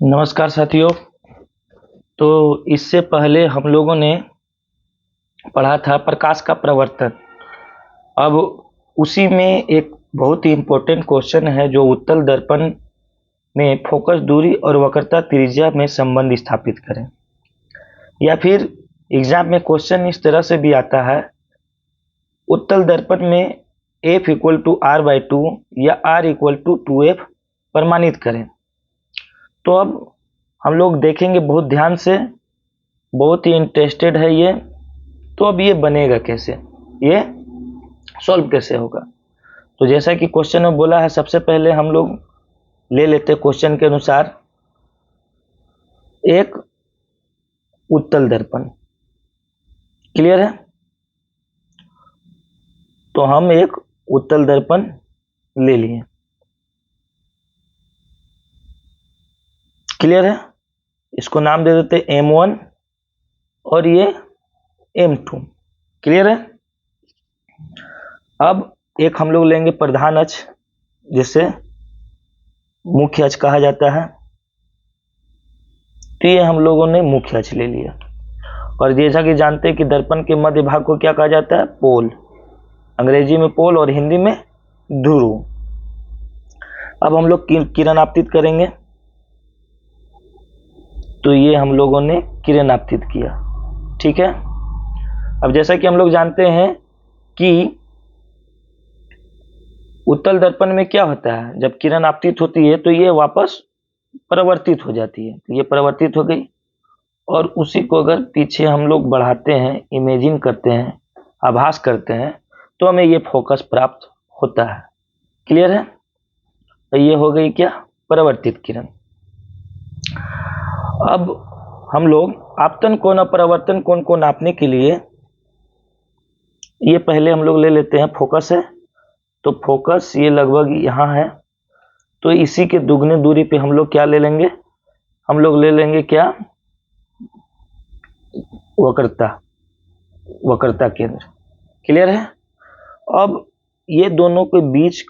नमस्कार साथियों। तो इससे पहले हम लोगों ने पढ़ा था प्रकाश का प्रवर्तन। अब उसी में एक बहुत ही इम्पोर्टेंट क्वेश्चन है जो उत्तल दर्पण में फोकस दूरी और वक्रता त्रिज्या में संबंध स्थापित करें। या फिर एग्जाम में क्वेश्चन इस तरह से भी आता है, उत्तल दर्पण में f equal to R by two या r इक्वल टू 2f प्रमाणित करें। तो अब हम लोग देखेंगे बहुत ध्यान से, बहुत ही इंटरेस्टेड है ये। तो अब ये बनेगा कैसे, ये सॉल्व कैसे होगा। तो जैसा कि क्वेश्चन में बोला है, सबसे पहले हम लोग ले लेते हैं क्वेश्चन के अनुसार एक उत्तल दर्पण। क्लियर है? तो हम एक उत्तल दर्पण ले लिए। क्लियर है? इसको नाम दे देते M1 और ये M2। क्लियर है? अब एक हम लोग लेंगे प्रधान अक्ष, जिसे मुख्य अक्ष कहा जाता है। तो ये हम लोगों ने मुख्य अक्ष ले लिया। और जैसा कि जानते हैं कि दर्पण के मध्य भाग को क्या कहा जाता है, पोल। अंग्रेजी में पोल और हिंदी में ध्रुव। अब हम लोग किरण आपतित करेंगे। तो ये हम लोगों ने किरण आपतित किया। ठीक है? अब जैसा कि हम लोग जानते हैं कि उत्तल दर्पण में क्या होता है, जब किरण आपतित होती है तो ये वापस परावर्तित हो जाती है। तो ये परावर्तित हो गई, और उसी को अगर पीछे हम लोग बढ़ाते हैं, इमेजिन करते हैं, आभास करते हैं, तो हमें ये फोकस प्राप्त होता है। क्लियर है? तो ये हो गई क्या, परावर्तित किरण। अब हम लोग आपतन कोण और परावर्तन कोण को नापने के लिए ये पहले हम लोग ले लेते हैं, फोकस है। तो फोकस ये लगभग यहाँ है। तो इसी के दुगने दूरी पे हम लोग क्या ले लेंगे, हम लोग ले लेंगे क्या, वक्रता, वक्रता केंद्र। क्लियर है? अब ये दोनों के बीच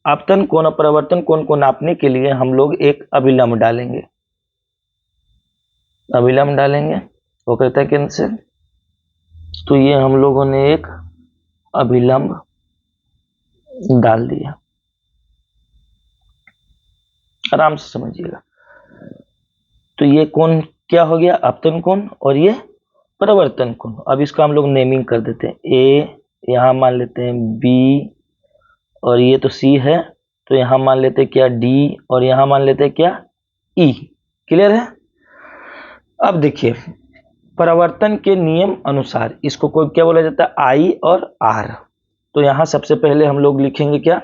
आपतन कोण और परावर्तन कोण को नापने के लिए हम लोग एक अभिलंब डालेंगे। अभिलंब डालेंगे वक्रता केंद्र से। तो ये हम लोगों ने एक अभिलंब डाल दिया। आराम से समझिएगा। तो ये कोण क्या हो गया, आपतन कोण, और ये परावर्तन कोण। अब इसको हम लोग नेमिंग कर देते हैं। ए यहां मान लेते हैं, बी, और ये तो सी है, तो यहां मान लेते हैं क्या, डी, और यहां मान लेते हैं क्या, ई। क्लियर है? अब देखिए, परावर्तन के नियम अनुसार इसको कोई क्या बोला जाता है, आई और आर। तो यहां सबसे पहले हम लोग लिखेंगे क्या,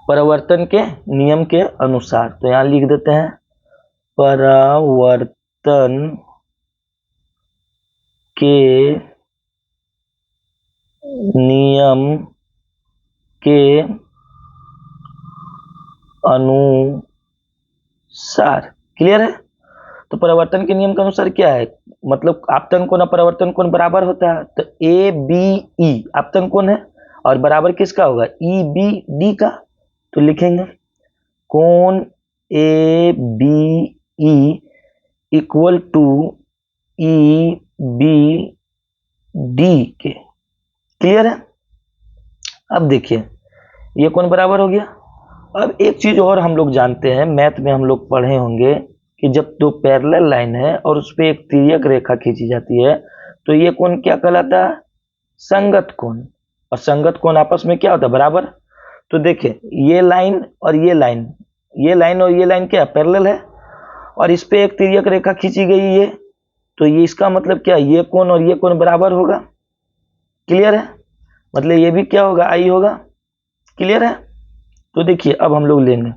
परावर्तन के नियम के अनुसार। तो यहां लिख देते हैं परावर्तन के नियम के अनुसार। क्लियर है? तो परावर्तन के नियम के अनुसार क्या है, मतलब आपतन कोण और परावर्तन कोण बराबर होता है। तो ए बी ई आपतन कोण है, और बराबर किसका होगा, ई बी डी का। तो लिखेंगे कोण A B E equal to E B D के। क्लियर है? अब देखिए, ये कोण बराबर हो गया। अब एक चीज और हम लोग जानते हैं, मैथ में हम लोग पढ़े होंगे कि जब दो पैरेलल लाइन है और उस पर एक तिर्यक रेखा खींची जाती है, तो ये कोण क्या कहलाता है, संगत कोण। और संगत कोण आपस में क्या होता है, बराबर। तो देखिए, ये लाइन और ये लाइन, ये लाइन और ये लाइन क्या पैरेलल है, और इस पे एक तिर्यक रेखा खींची गई है। तो ये इसका मतलब क्या, ये कोण और ये कोण बराबर होगा। क्लियर है? मतलब ये भी क्या होगा, आई होगा। क्लियर है? तो देखिए, अब हम लोग लेंगे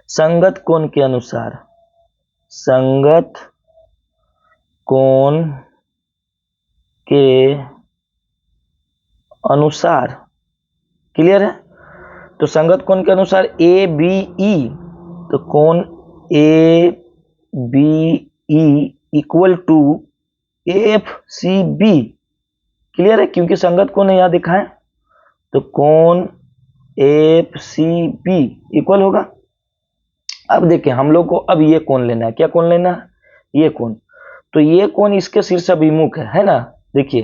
संगत कोण के अनुसार, संगत कोण के अनुसार। क्लियर है? तो संगत कोण के अनुसार ए बी ई, तो कोण A B E equal to F C B. Clear है? क्योंकि संगत कोण यहां दिखाएं, तो कोण एफ सी बी इक्वल होगा। अब देखिए हम लोग को अब ये कोण लेना है, क्या कोण लेना है, ये कोण। तो ये कोण इसके शीर्षाभिमुख है ना। देखिए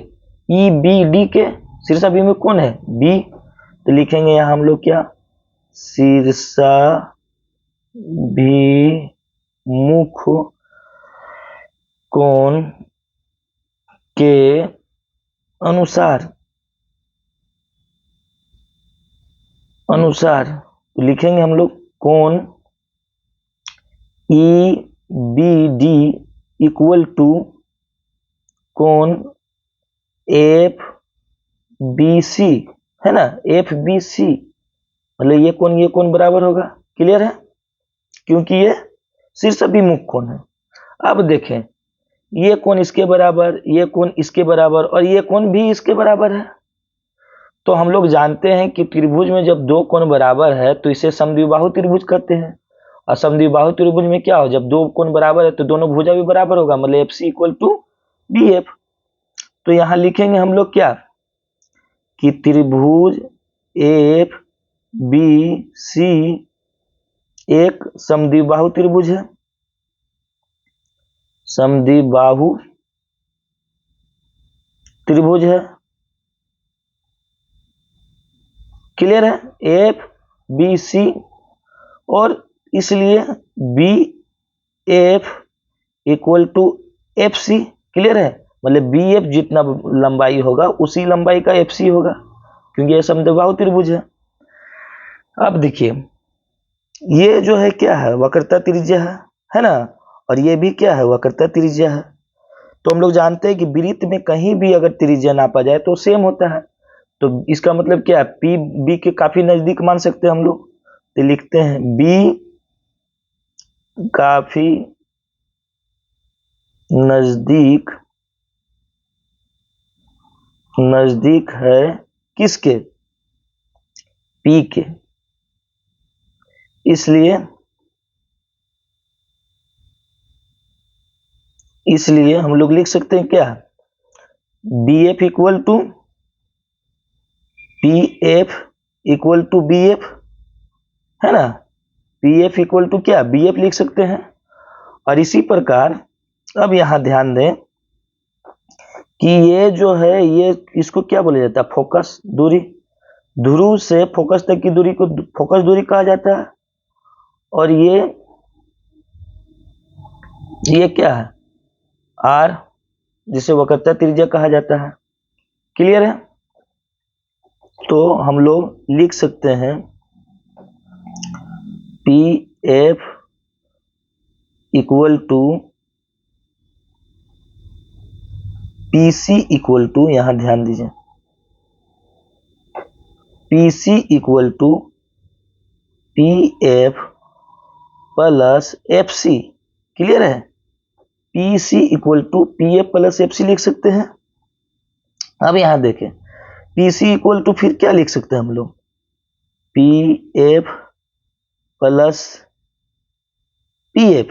ई बी डी के शीर्षाभिमुख कौन है, बी। तो लिखेंगे यहाँ हम लोग क्या, शीर्षाभिमुख कोण के अनुसार तो लिखेंगे हम लोग कोण E B D equal to कोण एफ बी सी, है ना, एफ बी सी, मतलब ये कोण बराबर होगा। क्लियर है, क्योंकि ये शीर्षाभिमुख कोण है। अब देखें ये कोण इसके बराबर, ये कोण इसके बराबर और ये कोण भी इसके बराबर है। तो हम लोग जानते हैं कि त्रिभुज में जब दो कोण बराबर है तो इसे समद्विबाहु त्रिभुज कहते हैं। और समद्विबाहु त्रिभुज में क्या हो, जब दो कोण बराबर है तो दोनों भुजा भी बराबर होगा, मतलब F C equal to B F. तो यहां लिखेंगे हम लोग क्या, कि त्रिभुज एफ बी सी एक समद्विबाहु त्रिभुज है, समद्विबाहु त्रिभुज है। क्लियर है, एफ बी सी, और इसलिए B F equal to F C. Clear है, मतलब बी एफ जितना लंबाई होगा उसी लंबाई का एफ सी होगा, क्योंकि यह समद्विबाहु त्रिभुज है। अब देखिए ये जो है क्या है, वक्रता त्रिज्या है ना, और ये भी क्या है, वक्रता त्रिज्या है। तो हम लोग जानते हैं कि वृत्त में कहीं भी अगर त्रिज्या नापा जाए तो सेम होता है। तो इसका मतलब क्या है, पी बी के काफी नजदीक मान सकते हैं हम लोग। तो लिखते हैं बी काफी नजदीक है किसके, पी के। इसलिए हम लोग लिख सकते हैं क्या, B F equal to P F equal to B F, है ना, पी एफ इक्वल टू क्या, बी एफ लिख सकते हैं। और इसी प्रकार अब यहां ध्यान दें कि ये जो है ये इसको क्या बोला जाता है, फोकस दूरी। ध्रुव से फोकस तक की दूरी को फोकस दूरी कहा जाता है। और ये क्या है, आर, जिसे वक्रता त्रिज्या कहा जाता है। क्लियर है, तो हम लोग लिख सकते हैं P F equal to P C equal to, यहां ध्यान दीजिए, P C equal to P F plus F C. Clear है, P C equal to P F plus F C लिख सकते हैं। अब यहां देखें पी सी इक्वल टू फिर क्या लिख सकते हैं हम लोग, P F plus P F,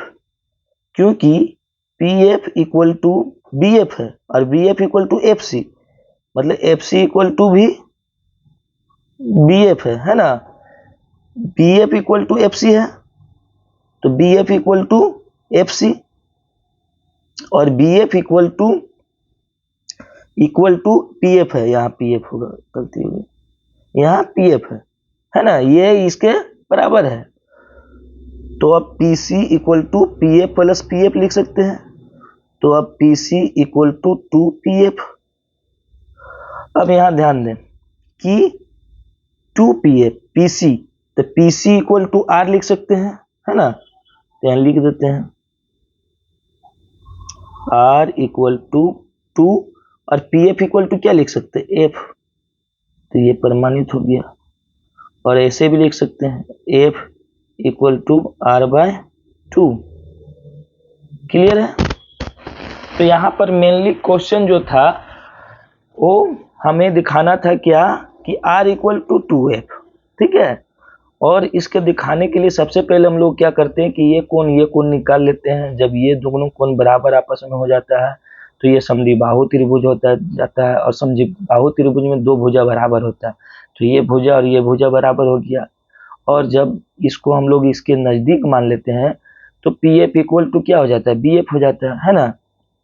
क्योंकि P F equal to B F है और B F equal to F C, मतलब एफ सी इक्वल टू भी बी एफ है ना। B F equal to F C है तो B F equal to F C, और B F equal to P F है, यहाँ पी एफ होगा, गलती होगी, यहाँ पी एफ है ना, ये इसके बराबर है। तो अब P C equal to P F plus P F लिख सकते हैं। तो अब P C equal to 2pf। अब यहां ध्यान दें कि 2pf पी सी, तो P C equal to R लिख सकते हैं, है ना, तो यहां लिख देते हैं आर इक्वल टू 2, और पी एफ इक्वल टू क्या लिख सकते हैं, एफ, तो ये प्रमाणित हो गया। और ऐसे भी लिख सकते हैं F equal to R by 2। क्लियर है, तो यहां पर मेनली क्वेश्चन जो था वो हमें दिखाना था क्या, कि r इक्वल टू 2f, ठीक है। और इसके दिखाने के लिए सबसे पहले हम लोग क्या करते हैं कि ये कोण निकाल लेते हैं। जब ये दोनों कोण बराबर आपस में हो जाता है तो ये समद्विबाहु त्रिभुज होता जाता है, और समद्विबाहु त्रिभुज में दो भुजा बराबर होता है, तो ये भुजा और ये भुजा बराबर हो गया। और जब इसको हम लोग इसके नज़दीक मान लेते हैं तो पी एफ इक्वल टू क्या हो जाता है, बी एफ हो जाता है ना।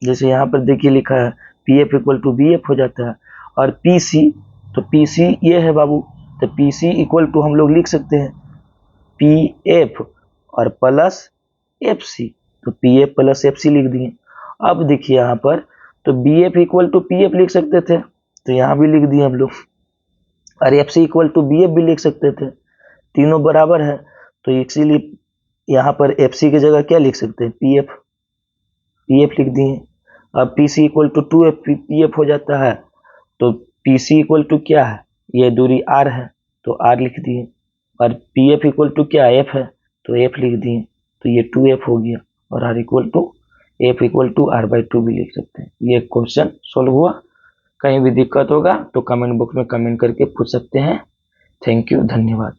जैसे यहाँ पर देखिए लिखा है P F equal to B F हो जाता है। और पी सी, तो पी सी ये है बाबू, तो पी सी इक्वल टू हम लोग लिख सकते हैं पी एफ और प्लस एफ सी, तो P F plus F C लिख दिए। अब देखिए यहाँ पर तो B F equal to P F लिख सकते थे, तो यहाँ भी लिख दिए हम लोग, और F C equal to B F भी लिख सकते थे, तीनों बराबर है, तो इसीलिए यहाँ पर एफ सी की जगह क्या लिख सकते हैं, पी एफ लिख दिए। अब P C equal to two F P F हो जाता है, तो पी सी इक्वल टू क्या है, ये दूरी आर है, तो आर लिख दिए। और पी एफ इक्वल टू क्या एफ है, तो एफ लिख दिए, तो ये टू एफ हो गया। और R equal to F equal to R by two भी लिख सकते हैं। ये क्वेश्चन सोल्व हुआ। कहीं भी दिक्कत होगा तो कमेंट बॉक्स में कमेंट करके पूछ सकते हैं। थैंक यू, धन्यवाद।